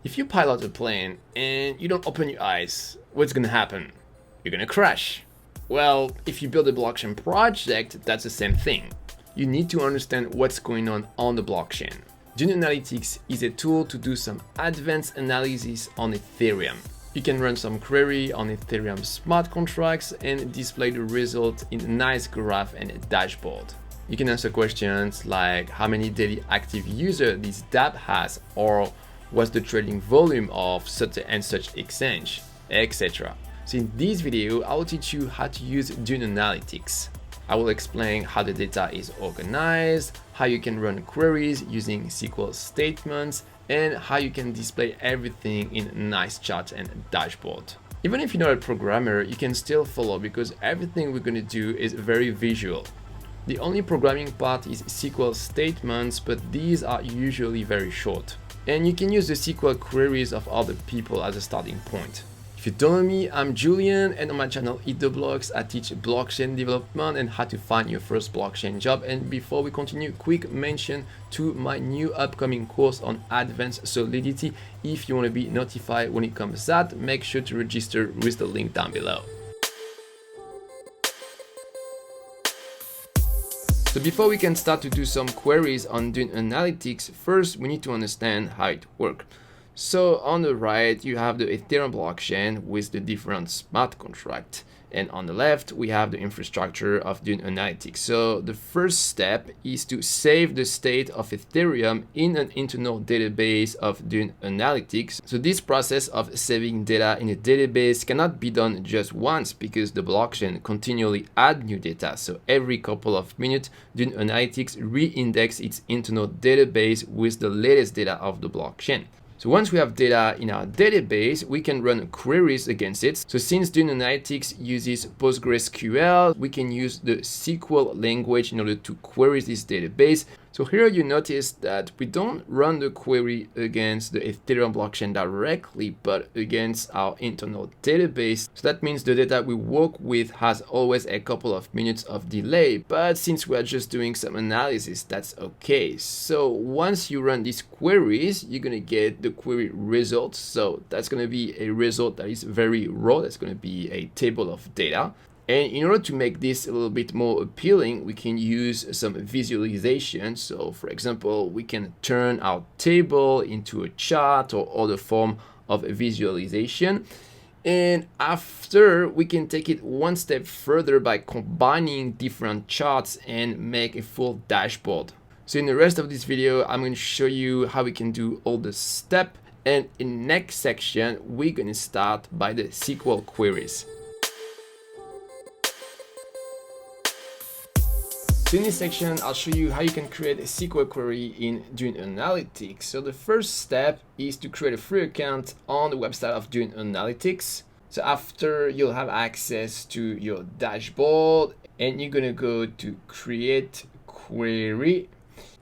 If you pilot a plane and you don't open your eyes, what's gonna happen? You're gonna crash. Well, if you build a blockchain project, that's the same thing. You need to understand what's going on the blockchain. Dune Analytics is a tool to do some advanced analysis on Ethereum. You can run some query on Ethereum smart contracts and display the result in a nice graph and a dashboard. You can answer questions like how many daily active users this dApp has, or what's the trading volume of such and such exchange, etc. So in this video, I will teach you how to use Dune Analytics. I will explain how the data is organized, how you can run queries using SQL statements, and how you can display everything in a nice chart and dashboard. Even if you're not a programmer, you can still follow because everything we're going to do is very visual. The only programming part is SQL statements, but these are usually very short. And you can use the SQL queries of other people as a starting point. If you don't know me, I'm Julian, and on my channel EatTheBlocks, I teach blockchain development and how to find your first blockchain job. And before we continue, quick mention to my new upcoming course on advanced solidity. If you want to be notified when it comes out, make sure to register with the link down below. So before we can start to do some queries on Dune Analytics, first we need to understand how it works. So on the right, you have the Ethereum blockchain with the different smart contracts. And on the left, we have the infrastructure of Dune Analytics. So the first step is to save the state of Ethereum in an internal database of Dune Analytics. So this process of saving data in a database cannot be done just once because the blockchain continually adds new data. So every couple of minutes, Dune Analytics re-index its internal database with the latest data of the blockchain. So once we have data in our database, we can run queries against it. So since Dune Analytics uses PostgreSQL, we can use the SQL language in order to query this database. So here you notice that we don't run the query against the Ethereum blockchain directly, but against our internal database. So that means the data we work with has always a couple of minutes of delay, but since we are just doing some analysis, that's okay. So once you run these queries, you're gonna get the query results. So that's gonna be a result that is very raw. That's gonna be a table of data. And in order to make this a little bit more appealing, we can use some visualization. So for example, we can turn our table into a chart or other form of visualization. And after, we can take it one step further by combining different charts and make a full dashboard. So in the rest of this video, I'm going to show you how we can do all the steps. And in the next section, we're going to start by the SQL queries. So in this section, I'll show you how you can create a SQL query in Dune Analytics. So the first step is to create a free account on the website of Dune Analytics. So after, you'll have access to your dashboard and you're gonna go to create query.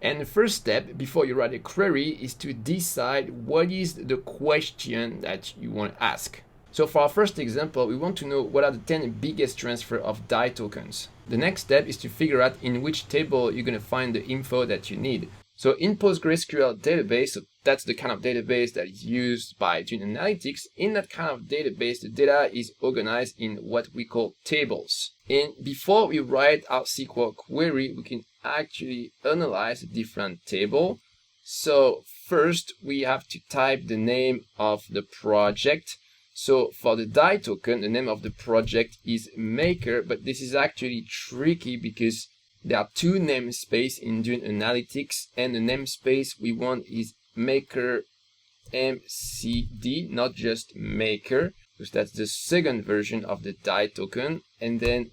And the first step before you write a query is to decide what is the question that you want to ask. So for our first example, we want to know what are the 10 biggest transfer of DAI tokens. The next step is to figure out in which table you're going to find the info that you need. So in PostgreSQL database, so that's the kind of database that is used by Dune Analytics. In that kind of database, the data is organized in what we call tables. And before we write our SQL query, we can actually analyze a different table. So first, we have to type the name of the project. So for the DAI token, the name of the project is Maker, but this is actually tricky because there are two namespaces in Dune Analytics, and the namespace we want is Maker MCD, not just Maker, because that's the second version of the DAI token, and then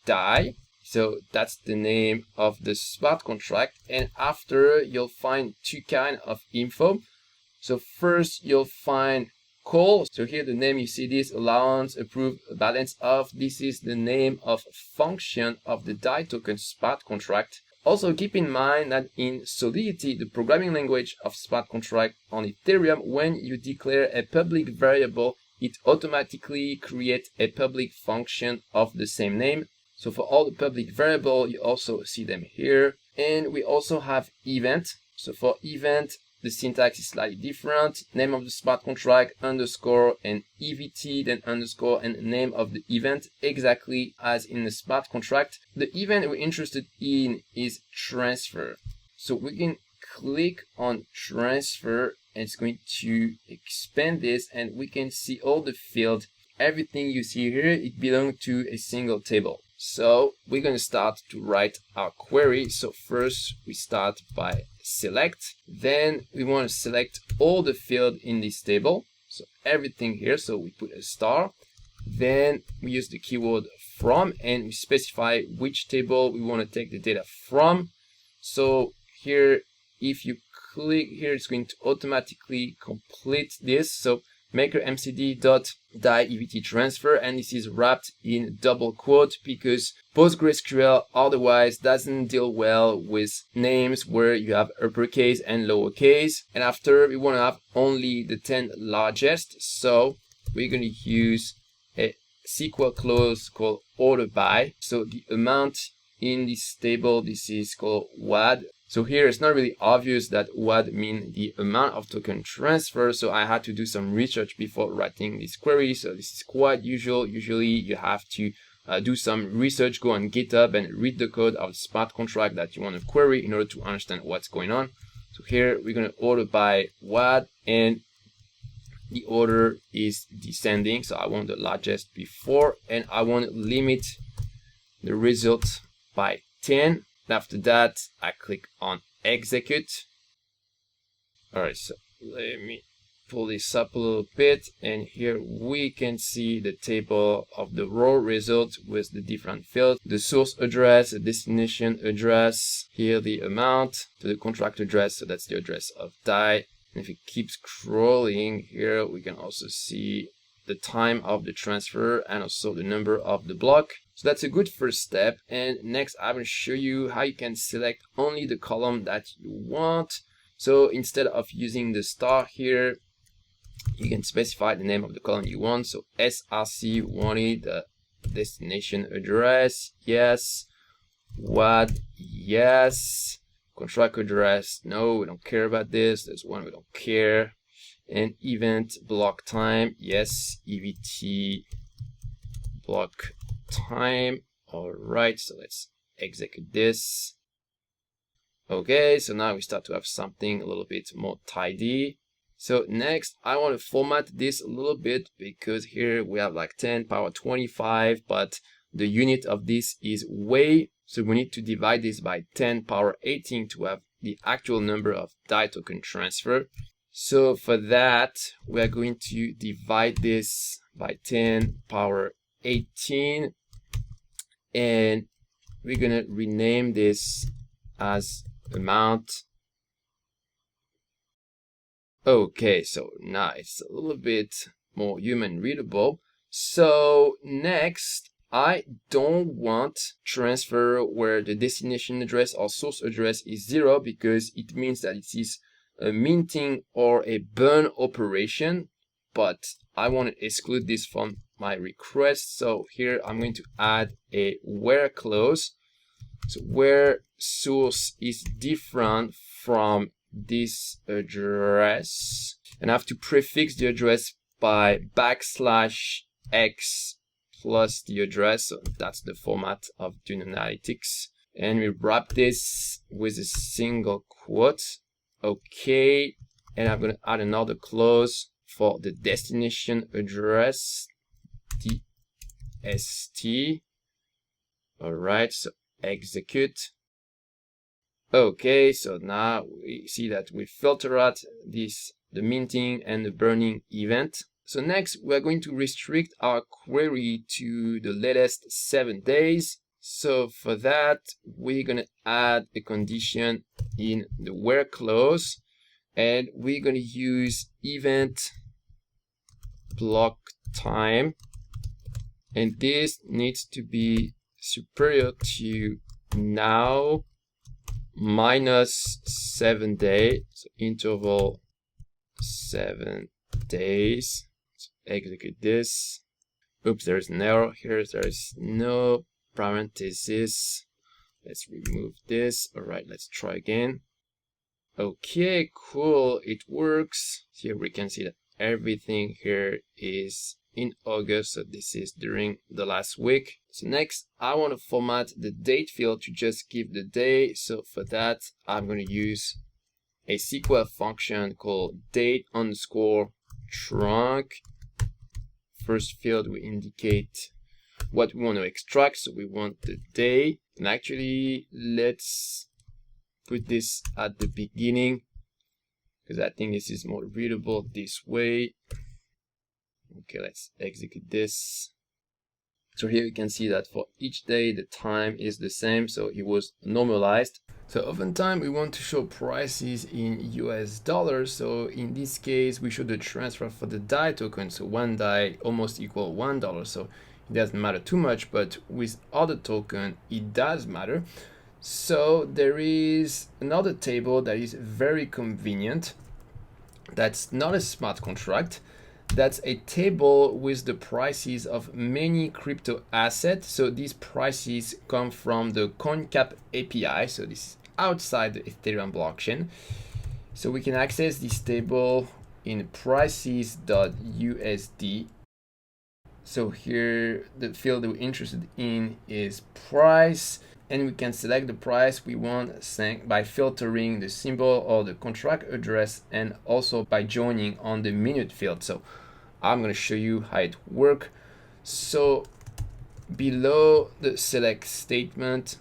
.DAI. So that's the name of the smart contract, and after you'll find two kinds of info. So first you'll find call. So here the name you see this allowance, approve, balance of. This is the name of function of the DAI token smart contract. Also keep in mind that in Solidity, the programming language of smart contract on Ethereum, when you declare a public variable, it automatically creates a public function of the same name. So for all the public variable, you also see them here. And we also have event. So for event, the syntax is slightly different. Name of the smart contract, underscore, and EVT, then underscore, and name of the event, exactly as in the smart contract. The event we're interested in is transfer. So we can click on transfer, and it's going to expand this, and we can see all the fields. Everything you see here, it belongs to a single table. So we're going to start to write our query. So first we start by select. Then we want to select all the fields in this table. So everything here. So we put a star. Then we use the keyword from, and we specify which table we want to take the data from. So here, if you click here, it's going to automatically complete this. So maker mcd.die evt transfer, and this is wrapped in double quote because PostgreSQL otherwise doesn't deal well with names where you have uppercase and lowercase. And after, we want to have only the 10 largest, so we're going to use a SQL clause called order by. So the amount in this table, this is called WAD. So here it's not really obvious that WAD means the amount of token transfer. So I had to do some research before writing this query. So this is quite usual. Usually you have to do some research, go on GitHub and read the code of the smart contract that you want to query in order to understand what's going on. So here we're going to order by WAD, and the order is descending. So I want the largest before, and I want to limit the result by 10. After that, I click on execute. All right, so let me pull this up a little bit, and here we can see the table of the raw result with the different fields: the source address, the destination address, here the amount, to the contract address, so that's the address of DAI. And if you keep scrolling here, we can also see the time of the transfer and also the number of the block. So that's a good first step. And next, I will show you how you can select only the column that you want. So instead of using the star here, you can specify the name of the column you want. So src wanted the destination address, yes. WAD, yes. Contract address, no, we don't care about this. There's one we don't care. And event block time, yes. EVT block time. All right, so let's execute this. Okay, so now we start to have something a little bit more tidy. So next, I want to format this a little bit because here we have like 10 power 25, but the unit of this is way. So we need to divide this by 10 power 18 to have the actual number of DAI token transfer. So for that, we are going to divide this by 10 power 18, and we're going to rename this as amount. Okay, so now it's a little bit more human readable. So next, I don't want transfer where the destination address or source address is 0, because it means that it is a minting or a burn operation, but I want to exclude this from my request. So here I'm going to add a where clause. So where source is different from this address, and I have to prefix the address by \x plus the address. So that's the format of Dune Analytics, and we wrap this with a single quote. Okay, and I'm going to add another clause for the destination address, DST. All right, so execute. Okay, so now we see that we filter out this, the minting and the burning event. So next, we're going to restrict our query to the latest 7 days. So for that, we're going to add a condition in the where clause, and we're going to use event block time, and this needs to be superior to now minus 7 days, so interval 7 days. So execute this. Oops, there's an error here. There's no parenthesis. Let's remove this. All right, let's try again. Okay, cool, it works. Here we can see that everything here is in August, so this is during the last week. So next, I want to format the date field to just give the day. So for that, I'm going to use a SQL function called date underscore trunk. First field, we indicate what we want to extract. So we want the day, and actually let's put this at the beginning because I think this is more readable this way. Okay, let's execute this. So here you can see that for each day the time is the same, so it was normalized. So oftentimes we want to show prices in US dollars, so in this case we show the transfer for the DAI token, so one DAI almost equal $1, so it doesn't matter too much, but with other token it does matter. So there is another table that is very convenient. That's not a smart contract. That's a table with the prices of many crypto assets. So these prices come from the CoinCap API. So this is outside the Ethereum blockchain. So we can access this table in prices.usd. So here the field we're interested in is price, and we can select the price we want by filtering the symbol or the contract address, and also by joining on the minute field. So I'm going to show you how it works. So below the select statement,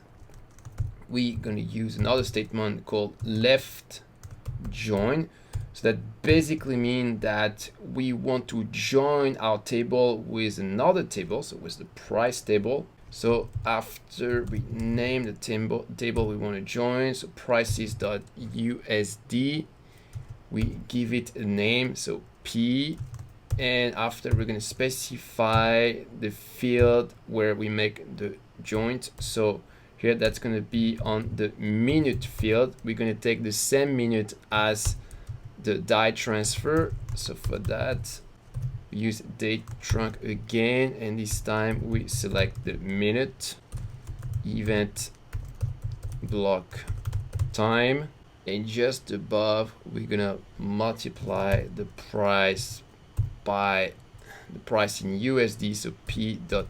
we're going to use another statement called left join. So that basically means that we want to join our table with another table, so with the price table. So after we name the table we want to join, so prices.usd, we give it a name, so P, and after we're going to specify the field where we make the joint. So here that's going to be on the minute field. We're going to take the same minute as the DAI transfer. So for that, we use date trunk again, and this time we select the minute, event block time, and just above we're gonna multiply the price by the price in USD, so p.price,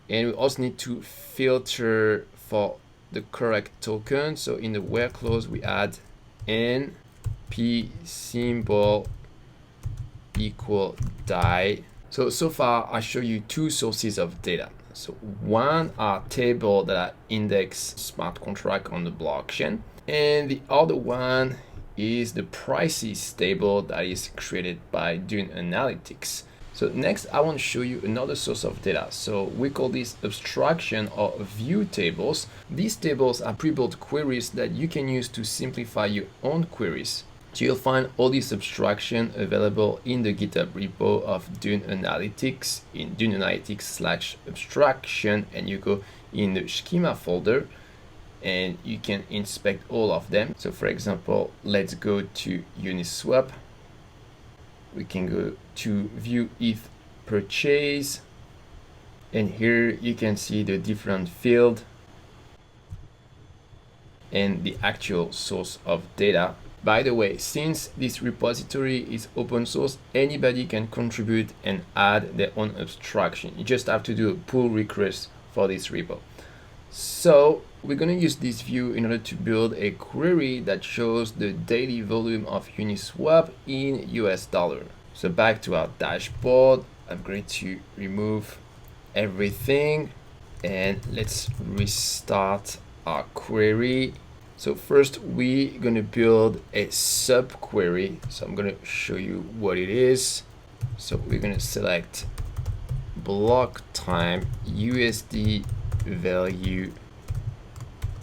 and we also need to filter for the correct token. So in the where clause we add n p symbol equal DAI. So far I show you two sources of data. So one are table that are index smart contract on the blockchain, and the other one is the prices table that is created by Dune Analytics. So next I want to show you another source of data. So we call this abstraction or view tables. These tables are pre-built queries that you can use to simplify your own queries. So you'll find all this abstraction available in the GitHub repo of Dune Analytics in Dune Analytics/abstraction, and you go in the schema folder and you can inspect all of them. So for example, let's go to Uniswap. We can go to view ETH purchase, and here you can see the different field and the actual source of data. By the way, since this repository is open source, anybody can contribute and add their own abstraction. You just have to do a pull request for this repo. So we're going to use this view in order to build a query that shows the daily volume of Uniswap in US dollar. So back to our dashboard, I'm going to remove everything and let's restart our query. So first we're going to build a subquery. So I'm going to show you what it is. So we're going to select block time USD value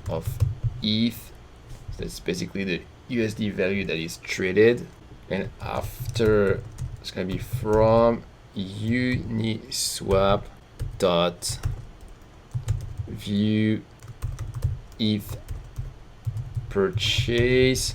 of ETH. So that's basically the USD value that is traded. And after, it's going to be from Uniswap dot view ETH purchase.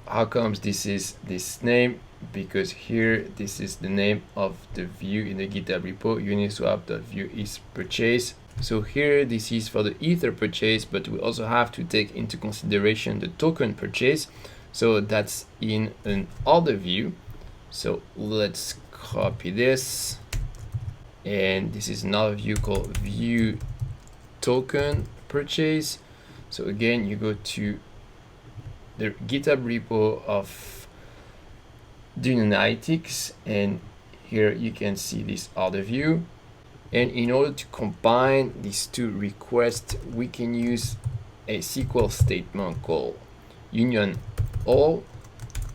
How comes this is this name? Because here this is the name of the view in the GitHub repo, uniswap.view is purchase. So here, this is for the Ether purchase, but we also have to take into consideration the token purchase. So that's in an other view. So let's copy this. And this is another view called view token purchase. So again, you go to the GitHub repo of Dune Analytics, and here you can see this other view. And in order to combine these two requests, we can use a SQL statement called union all.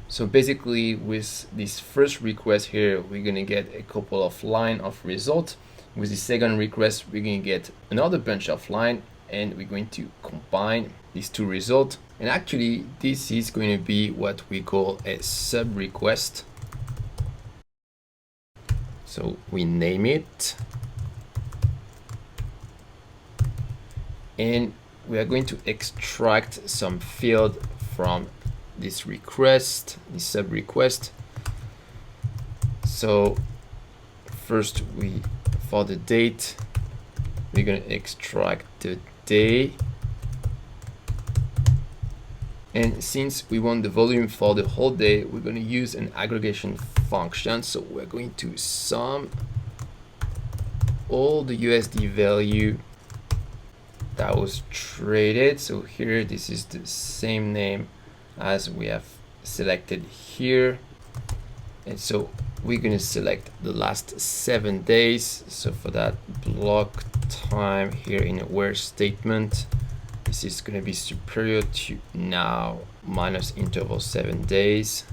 So basically with this first request here, we're going to get a couple of lines of result. With the second request, we're going to get another bunch of line, and we're going to combine these two results. And actually, this is going to be what we call a sub request. So we name it. And we are going to extract some field from this request, this sub request. So first, for the date, we're going to extract the day. And since we want the volume for the whole day, we're going to use an aggregation function. So we're going to sum all the USD value that was traded. So here, this is the same name as we have selected here. And so we're going to select the last 7 days. So for that, block time here in a where statement, this is going to be superior to now minus interval 7 days.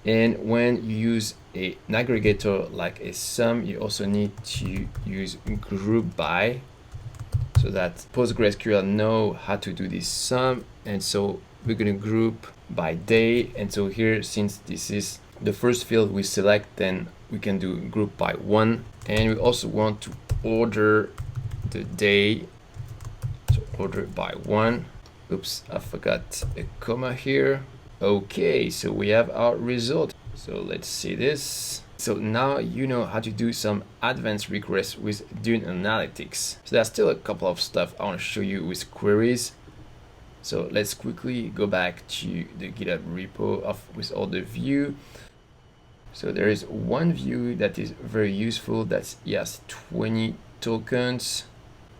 And when you use an aggregator like a sum, you also need to use group by, so that PostgreSQL know how to do this sum. And so we're going to group by day. And so here, since this is the first field we select, then we can do group by 1. And we also want to order the day, so order it by 1. Oops, I forgot a comma here. Okay, so we have our result. So let's see this. So now you know how to do some advanced requests with Dune Analytics. So there's still a couple of stuff I want to show you with queries. So let's quickly go back to the GitHub repo with all the view. So there is one view that is very useful. That's yes, 20 tokens.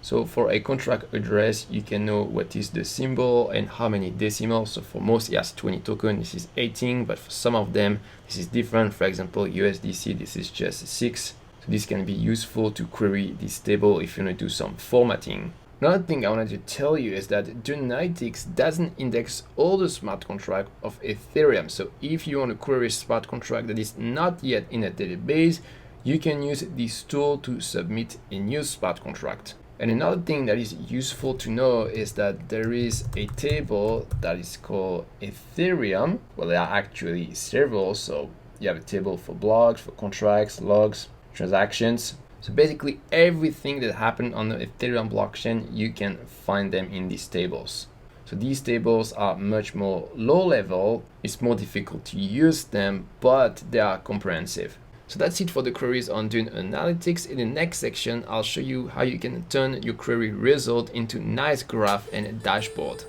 So for a contract address, you can know what is the symbol and how many decimals. So for most, yes, 20 tokens, this is 18, but for some of them, this is different. For example, USDC, this is just 6. So this can be useful to query this table if you want to do some formatting. Another thing I wanted to tell you is that Dune Analytics doesn't index all the smart contracts of Ethereum. So if you want to query a smart contract that is not yet in a database, you can use this tool to submit a new smart contract. And another thing that is useful to know is that there is a table that is called Ethereum. Well, there are actually several. So you have a table for blocks, for contracts, logs, transactions. So basically everything that happened on the Ethereum blockchain, you can find them in these tables. So these tables are much more low level. It's more difficult to use them, but they are comprehensive. So that's it for the queries on Dune Analytics. In the next section, I'll show you how you can turn your query result into nice graph and a dashboard.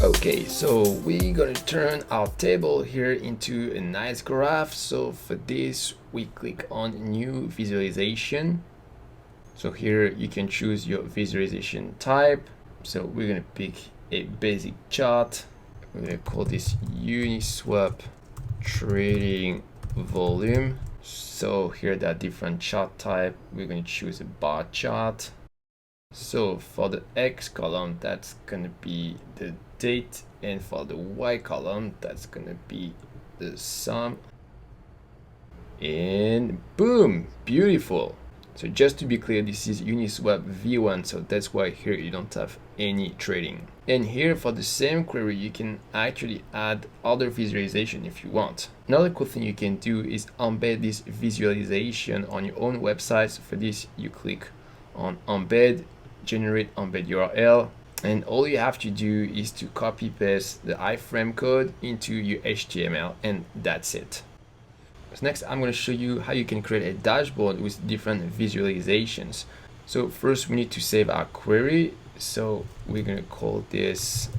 Okay, so we're gonna turn our table here into a nice graph. So for this, we click on new visualization. So here you can choose your visualization type. So we're gonna pick a basic chart. We're going to call this Uniswap trading volume. So here there are different chart type. We're going to choose a bar chart. So for the X column, that's going to be the date. And for the Y column, that's going to be the sum. And boom, beautiful. So just to be clear, this is Uniswap V1, so that's why here you don't have any trading. And here for the same query, you can actually add other visualization if you want. Another cool thing you can do is embed this visualization on your own website. So for this, you click on embed, generate embed URL. And all you have to do is to copy paste the iframe code into your HTML, and that's it. So next, I'm going to show you how you can create a dashboard with different visualizations. So first, we need to save our query. So we're going to call this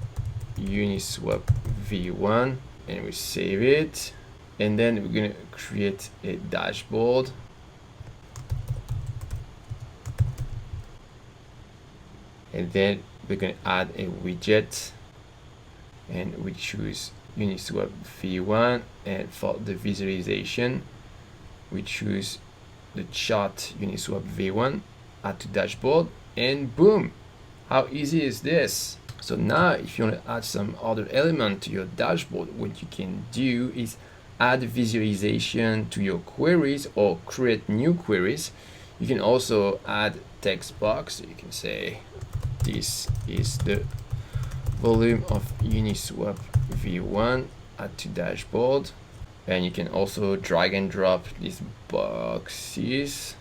Uniswap v1, and we save it. And then we're going to create a dashboard. And then we're going to add a widget, and we choose Uniswap v1, and for the visualization we choose the chart Uniswap v1, add to dashboard, and boom, how easy is this? So now if you want to add some other element to your dashboard, what you can do is add visualization to your queries or create new queries. You can also add text box. So you can say this is the volume of Uniswap v1, add to dashboard, and you can also drag and drop these boxes.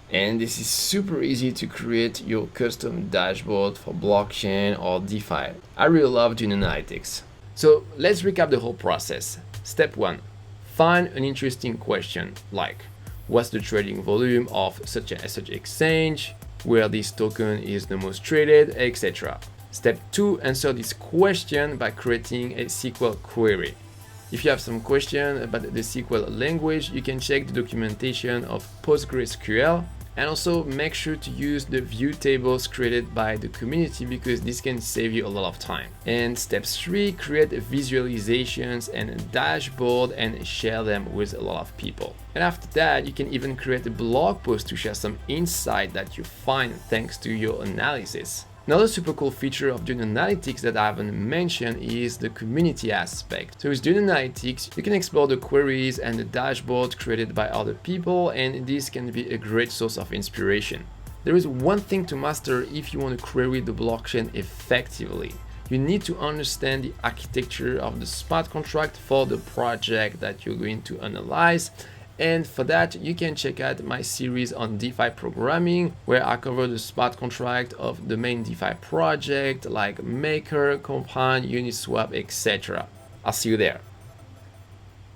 And this is super easy to create your custom dashboard for blockchain or DeFi. I really love Dune Analytics. So let's recap the whole process. Step 1, find an interesting question like what's the trading volume of such and such exchange, where this token is the most traded, etc. Step 2, answer this question by creating a SQL query. If you have some question about the SQL language, you can check the documentation of PostgreSQL, and also make sure to use the view tables created by the community because this can save you a lot of time. And step 3, create visualizations and a dashboard and share them with a lot of people. And after that, you can even create a blog post to share some insight that you find thanks to your analysis. Another super cool feature of Dune Analytics that I haven't mentioned is the community aspect. So with Dune Analytics, you can explore the queries and the dashboard created by other people, and this can be a great source of inspiration. There is one thing to master if you want to query the blockchain effectively. You need to understand the architecture of the smart contract for the project that you're going to analyze. And for that, you can check out my series on DeFi programming, where I cover the smart contract of the main DeFi project like Maker, Compound, Uniswap, etc. I'll see you there.